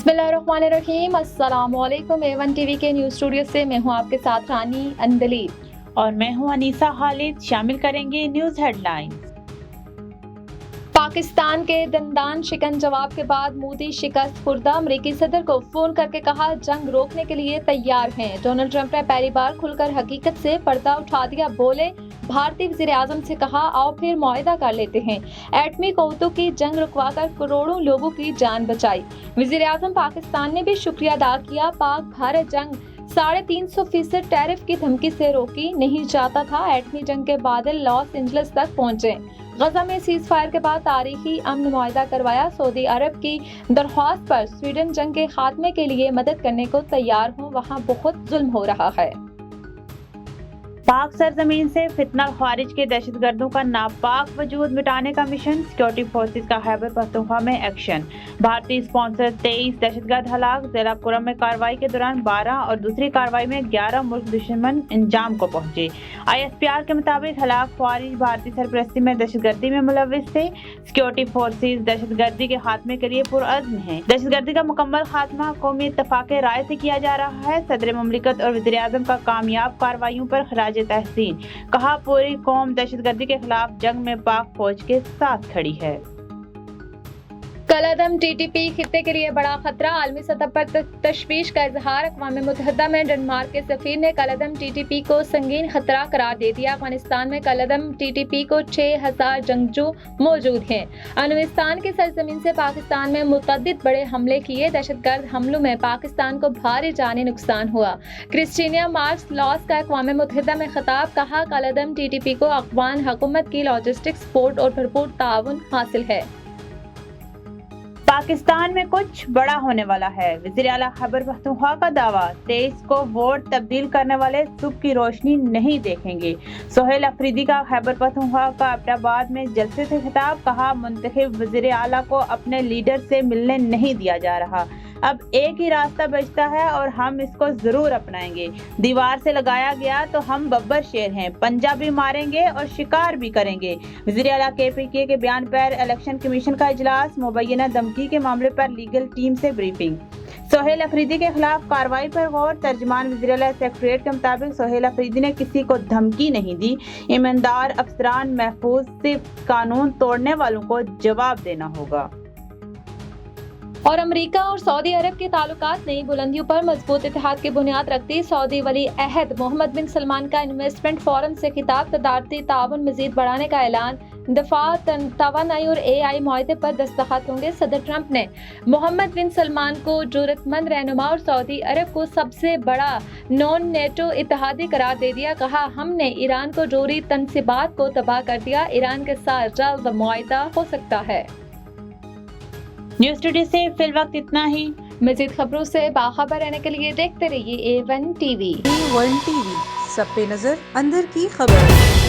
बिस्मिल्लाहिर्रहमानिर्रहीम। अस्सलामुअलैकुम। A1 TV के न्यूज़ स्टूडियो से मैं हूं आपके साथ रानी अंदलीब और मैं हूं अनीसा खालिद। शामिल करेंगे न्यूज़ हेडलाइंस। पाकिस्तान के दंदान शिकन जवाब के बाद मोदी शिकस्त खुर्दा। अमेरिकी सदर को फोन करके कहा जंग रोकने के लिए तैयार हैं। डोनाल्ड ट्रंप ने पहली बार खुलकर हकीकत से पर्दा उठा दिया। बोले भारतीय वज़ीर-ए-आज़म से कहा आओ फिर मुआहदा कर लेते हैं। एटमी कौतों की जंग रुकवाकर करोड़ों लोगों की जान बचाई। वज़ीर-ए-आज़म पाकिस्तान ने भी शुक्रिया अदा किया। पाक भारत जंग 350% टैरिफ की धमकी से रोकी नहीं जाता था। एटमी जंग के बादल लॉस एंजलिस तक पहुंचे। गजा में सीज फायर के बाद तारीखी अमन मुआहदा करवाया। सऊदी अरब की दरख्वास्त पर स्वीडन जंग के खात्मे के लिए मदद करने को तैयार हूँ, वहाँ बहुत जुल्म हो रहा है। पाक सरजमीन से फितना खारिज के दहशतगर्दों का नापाक वजूद मिटाने का मिशन। सिक्योरिटी फोर्सेज का खैबर पख्तूनख्वा में एक्शन। भारतीय स्पॉन्सर 23 दहशतगर्द हलाक। जिला कुरम में कार्रवाई के दौरान 12 और दूसरी कार्रवाई में 11 मुल्क दुश्मन इंजाम को पहुंचे। ISPR के मुताबिक हलाक खारिज भारतीय सरपरस्ती में दहशतगर्दी में मुलव्विस थे। सिक्योरिटी फोर्सेज दहशतगर्दी के खात्मे के लिए पुरअज़्म है। दहशतगर्दी का मुकम्मल खात्मा कौमी इत्तफाक राय से किया जा रहा है। सदर मुमलिकत और वज़ीर-ए-आज़म का कामयाब कार्रवाइयों पर खराज तहसीन। कहा पूरी कौम दहशतगर्दी के खिलाफ जंग में पाक फौज के साथ खड़ी है। कलअदम TTP खित्ते के लिए बड़ा खतरा। आलमी सतह पर तशवीश का इजहार। अक़वाम मुत्तहिदा में डेनमार्क के सफीर ने कलअदम TTP को संगीन खतरा करार दे दिया। अफगानिस्तान में कलअदम TTP को 6000 जंगजू मौजूद हैं। अफगानिस्तान की सरजमीन से पाकिस्तान में मुतअद्दिद बड़े हमले किए। दहशतगर्द हमलों में पाकिस्तान को भारी जानी नुकसान हुआ। क्रिस्टीनिया मार्क्स लॉस का अक़वाम मुत्तहिदा में खिताब। कहा कलअदम TTP को अफ़गान हुकूमत की लॉजिस्टिक्स सपोर्ट और भरपूर ताउन हासिल है। पाकिस्तान में कुछ बड़ा होने वाला है। वज़ीर आला खैबर पख्तूनख्वा का दावा। 23 को वोट तब्दील करने वाले सुबह की रोशनी नहीं देखेंगे। सोहेल अफरीदी का खैबर पख्तूनख्वा का एबटाबाद में जलसे से खिताब। कहा मुंतखब वज़ीर आला को अपने लीडर से मिलने नहीं दिया जा रहा। अब एक ही रास्ता बचता है और हम इसको जरूर अपनाएंगे। दीवार से लगाया गया तो हम बब्बर शेर हैं। पंजा भी मारेंगे और शिकार भी करेंगे। वज़ीर आला KPK के बयान पर इलेक्शन कमीशन का इजलास। मुबैना धमकी के मामले पर लीगल टीम से ब्रीफिंग। सोहेल अफरीदी के खिलाफ कार्रवाई पर गौर। तर्जमान वज़ीर आला सेक्रेटरीट के मुताबिक सोहेल अफरीदी ने किसी को धमकी नहीं दी। ईमानदार अफसरान महफूज, सिर्फ कानून तोड़ने वालों को जवाब देना होगा। और अमेरिका और सऊदी अरब के ताल्लुकात नई बुलंदियों पर मजबूत इत्तेहाद की बुनियाद रखती। सऊदी वली अहद मोहम्मद बिन सलमान का इन्वेस्टमेंट फोरम से खिताब। तजारती ताउन मजीद बढ़ाने का ऐलान। दफा, तवानाई और AI मुआहदे पर दस्तखत होंगे। सदर ट्रंप ने मोहम्मद बिन सलमान को जरूरतमंद रहनुमा और सऊदी अरब को सबसे बड़ा नॉन नेटो इत्तेहादी करार दे दिया। कहा हमने ईरान को जोरी तनसीबात को तबाह कर दिया। ईरान के साथ जल्द मुआहदा हो सकता है। न्यूज़ स्टूडियो से फिलवक्त इतना ही। मज़ीद खबरों से बाखबर रहने के लिए देखते रहिए A1 TV। A1 TV, सब पे नजर, अंदर की खबर।